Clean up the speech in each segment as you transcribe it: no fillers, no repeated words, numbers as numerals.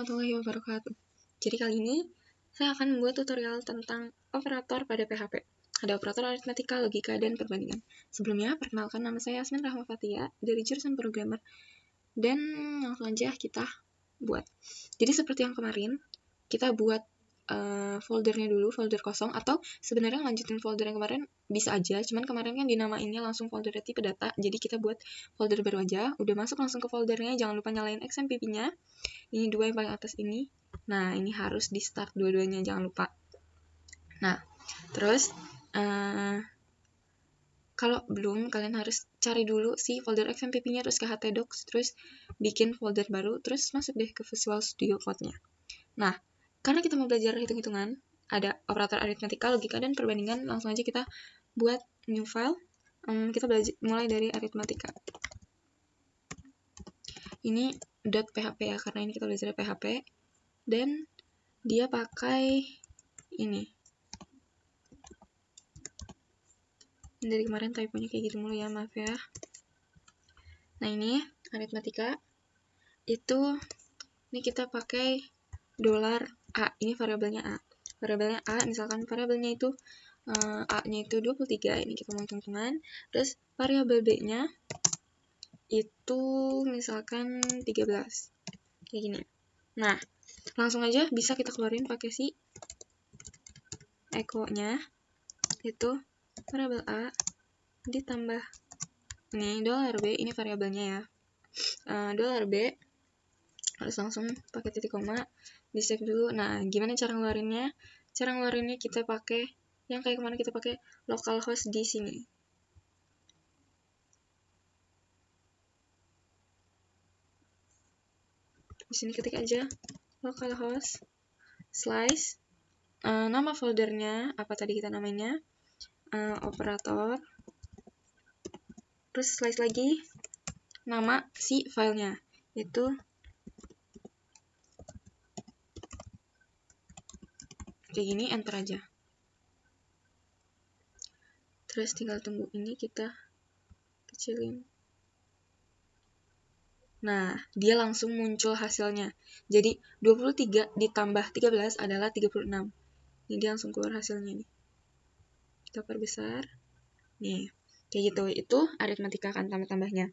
warahmatullahi wabarakatuh. Jadi kali ini saya akan membuat tutorial tentang operator pada PHP. Ada operator aritmatika, logika, dan perbandingan. Sebelumnya, perkenalkan nama saya Yasmin Rahma Fatia dari jurusan programmer. Dan langsung aja kita buat. Jadi seperti yang kemarin, kita buat foldernya dulu, folder kosong, atau sebenarnya lanjutin folder yang kemarin bisa aja, cuman kemarin kan dinamainnya langsung folder tipe data, jadi kita buat folder baru aja. Udah masuk langsung ke foldernya, jangan lupa nyalain XMPP-nya. Ini dua yang paling atas ini. Nah, ini harus di start dua-duanya, jangan lupa. Nah, terus kalau belum, kalian harus cari dulu si folder XMPP-nya, terus ke htdocs, terus bikin folder baru, terus masuk deh ke Visual Studio Code-nya. Nah, karena kita mau belajar hitung-hitungan, ada operator aritmatika, logika, dan perbandingan, langsung aja kita buat new file. Kita belajar mulai dari aritmatika. Ini .php ya, karena ini kita belajar PHP, dan dia pakai ini. Dari kemarin typonya kayak gitu mulu ya, maaf ya. Nah, ini aritmatika itu, ini kita pakai $A, ini variabelnya A. Variabelnya A, misalkan variabelnya itu A-nya itu 23, ini kita mau hitung-hitungan. Terus variabel B-nya itu misalkan 13. Kayak gini. Nah, langsung aja bisa kita keluarin pakai si echo-nya, itu variabel A ditambah ini $B, ini variabelnya ya. $B harus langsung pakai titik koma, di save dulu. Nah, gimana cara ngeluarinnya? Cara ngeluarinnya kita pakai yang kayak kemarin, kita pakai localhost di sini. Di sini ketik aja localhost slice, nama foldernya apa tadi kita namanya, operator, terus slice lagi nama si filenya, itu kayak gini, enter aja. Terus tinggal tunggu ini kita kecilin. Nah, dia langsung muncul hasilnya. Jadi 23 ditambah 13 adalah 36. Ini dia langsung keluar hasilnya nih. Kita perbesar. Nih, kayak gitu. Itu aritmatika kan tambah-tambahnya.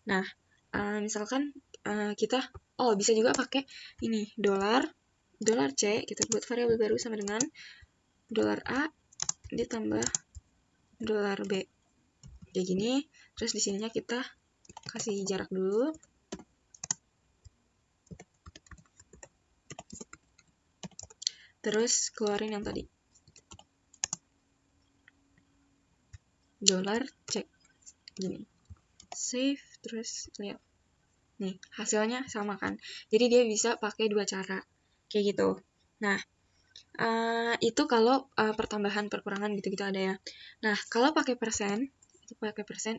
Nah, misalkan kita bisa juga pakai ini $C, kita buat variabel baru sama dengan $A ditambah $B. Kayak gini. Terus di sininya kita kasih jarak dulu. Terus keluarin yang tadi. $C. Gini. Save, terus lihat. Nih, hasilnya sama kan. Jadi dia bisa pakai dua cara. Kayak gitu. Nah, itu kalau pertambahan, perkurangan gitu-gitu ada ya. Nah, kalau pakai persen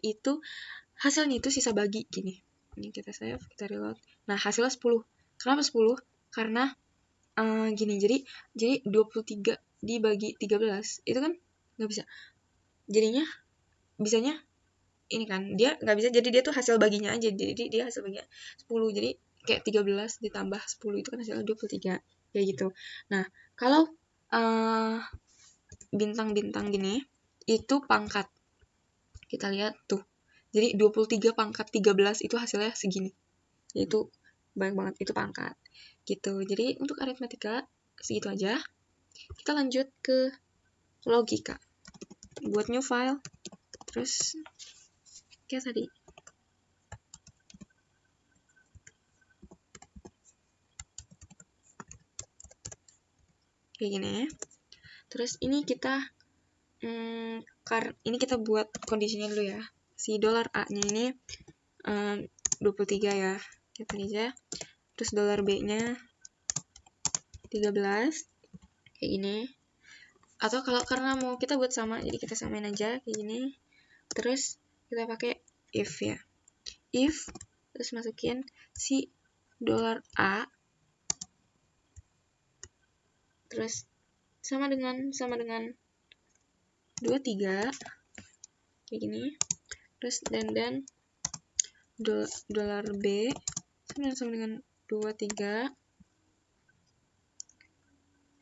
itu hasilnya itu sisa bagi gini. Ini kita save, kita reload. Nah, hasilnya 10. Kenapa 10? Karena gini, jadi 23 dibagi 13 itu kan nggak bisa. Jadinya bisanya ini kan, dia nggak bisa, jadi dia tuh hasil baginya aja, jadi dia hasil baginya 10, jadi kayak 13 ditambah 10 itu kan hasilnya 23, kayak gitu. Nah, kalau bintang-bintang gini, itu pangkat. Kita lihat tuh, jadi 23 pangkat 13 itu hasilnya segini, itu banyak banget, itu pangkat gitu. Jadi untuk aritmatika segitu aja. Kita lanjut ke logika. Buat new file, terus kayak tadi. Kayak gini. Terus ini kita ini kita buat kondisinya dulu ya. Si $A-nya ini 23 ya. Kita aja. Terus $B-nya 13. Kayak gini. Atau kalau karena mau kita buat sama, jadi kita samain aja kayak gini. Terus kita pakai if ya. If, terus masukin si $A, terus sama dengan 23 kayak gini. Terus dan $B sama dengan 23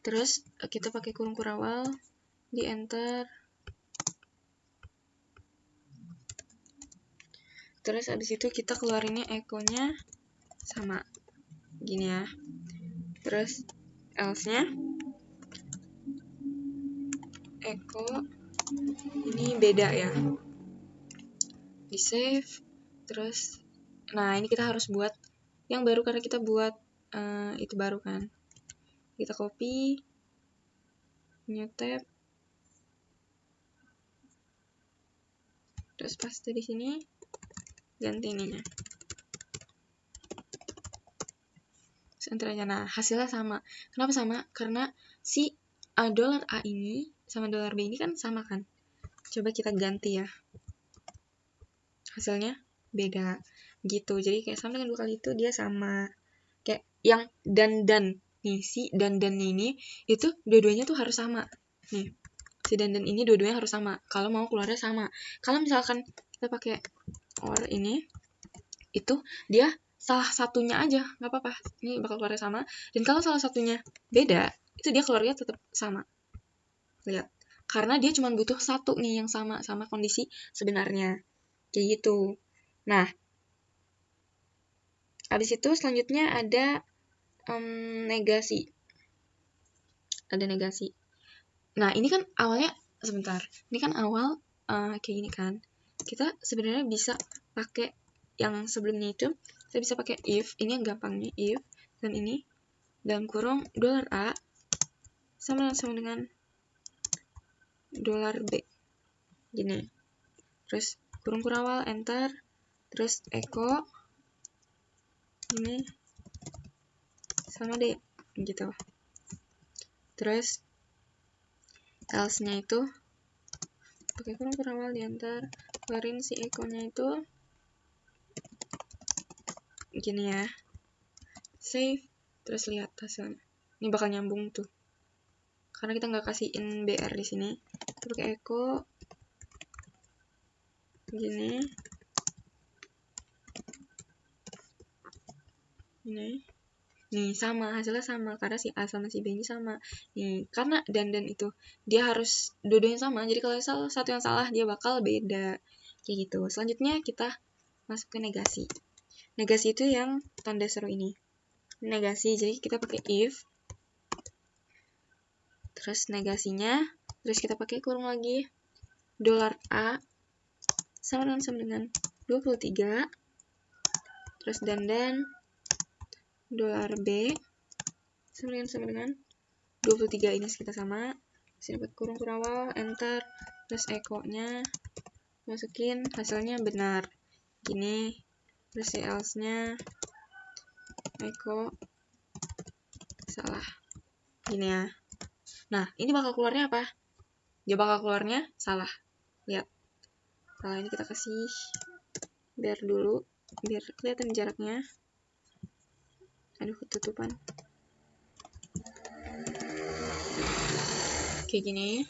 Terus kita pakai kurung kurawal, di enter. Terus abis itu kita keluarinnya echo-nya sama gini ya. Terus else-nya echo ini beda ya, di save. Terus nah ini kita harus buat yang baru karena kita buat itu baru kan. Kita copy, new tab, terus paste di sini, ganti ininya, terus enter aja. Nah hasilnya sama. Kenapa sama? Karena si $A ini sama $B ini kan sama kan. Coba kita ganti ya, hasilnya beda gitu. Jadi kayak sama dengan 2 kali itu dia sama. Kayak yang dan nih, si dan ini itu dua-duanya tuh harus sama nih. Si dan ini dua-duanya harus sama kalau mau keluarnya sama. Kalau misalkan kita pakai or ini, itu dia salah satunya aja nggak apa-apa, ini bakal keluarnya sama. Dan kalau salah satunya beda, itu dia keluarnya tetap sama. Lihat, karena dia cuma butuh satu nih yang sama kondisi sebenarnya kayak gitu. Nah habis itu selanjutnya ada negasi. Ada negasi. Nah ini kan awalnya, sebentar, ini kan awal kayak gini kan. Kita sebenarnya bisa pakai yang sebelumnya itu, kita bisa pakai if, ini yang gampangnya, if, dan ini dalam kurung $A sama dengan $B gini. Terus kurung kurawal, enter, terus echo ini sama D gitu. Terus else-nya itu pakai kurung kurawal, di enter, keluarin si echo-nya itu gini ya, save, terus lihat hasilnya. Ini bakal nyambung tuh, karena kita nggak kasihin BR di sini. Kita pakai echo gini, ini nih sama, hasilnya sama karena si A sama si B ini sama nih. Karena dan itu dia harus dua-duanya sama, jadi kalau salah satu yang salah dia bakal beda kayak gitu. Selanjutnya kita masuk ke negasi. Negasi itu yang tanda seru ini, negasi. Jadi kita pakai if, terus negasinya, terus kita pakai kurung lagi, $A sama dengan 23, terus dan $B sama dengan 23. Ini kita sama, sini dapat kurung kurawal, enter, terus echo-nya masukin, hasilnya benar gini. Terus si else-nya echo salah gini ya. Nah ini bakal keluarnya apa? Dia bakal keluarnya salah. Lihat, salah. Ini kita kasih biar dulu, biar kelihatan jaraknya. Aduh ketutupan. Kayak gini.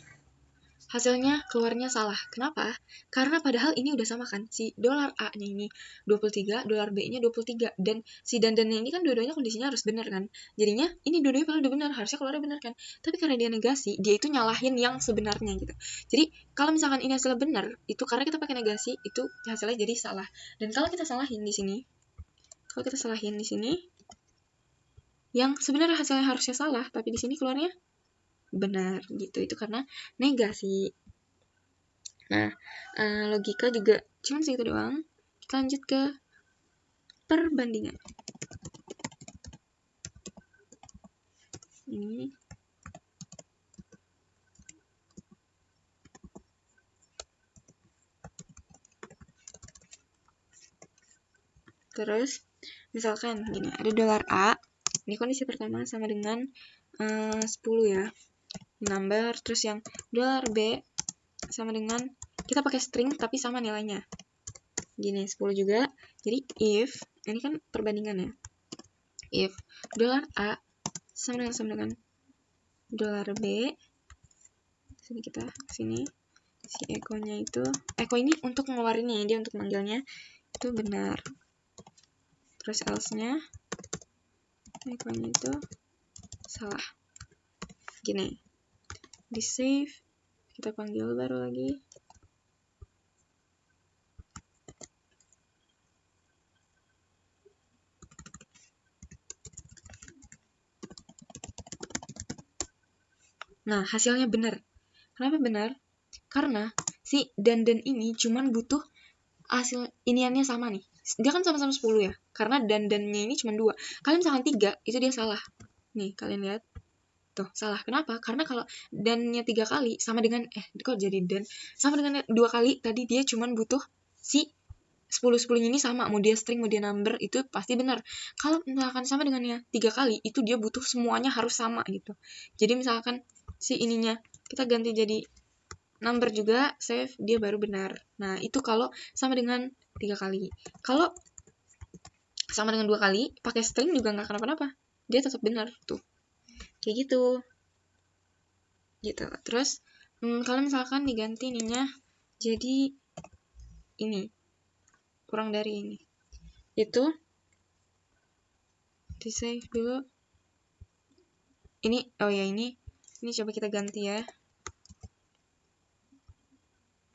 Hasilnya keluarnya salah. Kenapa? Karena padahal ini udah sama kan. Si $A-nya ini 23, $B-nya 23. Dan si dan ini kan dua-duanya kondisinya harus benar kan. Jadinya ini dua-duanya padahal udah benar, harusnya keluarnya benar kan. Tapi karena dia negasi, dia itu nyalahin yang sebenarnya gitu. Jadi kalau misalkan ini hasilnya benar, itu karena kita pakai negasi, itu hasilnya jadi salah. Dan kalau kita salahin di sini, yang sebenarnya hasilnya harusnya salah, tapi di sini keluarnya benar gitu. Itu karena negasi. Nah, logika juga cuma segitu doang. Kita lanjut ke perbandingan. Ini terus misalkan gini, ada $A. Ini kondisi pertama sama dengan 10 ya, number. Terus yang $B sama dengan, kita pakai string tapi sama nilainya gini, 10 juga. Jadi if, ini kan perbandingan ya, if $A sama dengan $B, sini kita sini, si echo-nya itu, echo ini untuk ngeluarinnya, dia untuk manggilnya itu benar. Terus else-nya echo-nya itu salah gini, di save, kita panggil baru lagi. Nah, hasilnya benar. Kenapa benar? Karena si dan ini cuman butuh hasil iniannya sama nih. Dia kan sama-sama 10 ya. Karena dannya ini cuma 2. Kalian misalkan 3, itu dia salah. Nih, kalian lihat. Tuh, salah. Kenapa? Karena kalau dannya 3 kali sama dengan kok jadi dan sama dengan 2 kali tadi dia cuman butuh si 10 ini sama, mau dia string mau dia number itu pasti benar. Kalau misalkan sama dengannya 3 kali itu dia butuh semuanya harus sama gitu. Jadi misalkan si ininya kita ganti jadi number juga, save, dia baru benar. Nah, itu kalau sama dengan 3 kali. Kalau sama dengan 2 kali, pakai string juga nggak kenapa-napa. Dia tetap benar tuh. Kayak gitu. Gitu. Terus kalau misalkan diganti ininya jadi ini. Kurang dari ini. Itu di save dulu. Ini ini coba kita ganti ya.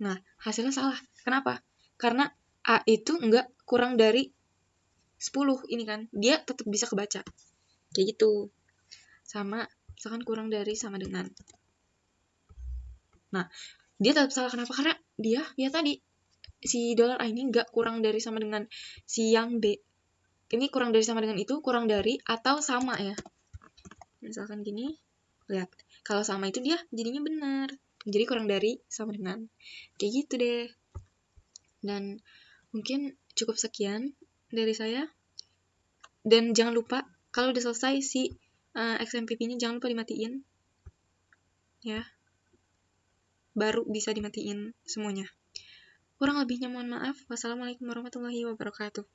Nah, hasilnya salah. Kenapa? Karena A itu enggak kurang dari 10 ini kan. Dia tetap bisa kebaca. Kayak gitu. Sama, misalkan kurang dari sama dengan. Nah, dia tetap salah. Kenapa? Karena dia, ya tadi, si $a ini enggak kurang dari sama dengan si yang B. Ini kurang dari sama dengan itu, kurang dari, atau sama ya. Misalkan gini, lihat. Kalau sama itu dia jadinya benar. Jadi kurang dari sama dengan. Kayak gitu deh. Dan mungkin cukup sekian dari saya. Dan jangan lupa kalau udah selesai si XMPP-nya jangan lupa dimatiin. Ya. Baru bisa dimatiin semuanya. Kurang lebihnya mohon maaf. Wassalamualaikum warahmatullahi wabarakatuh.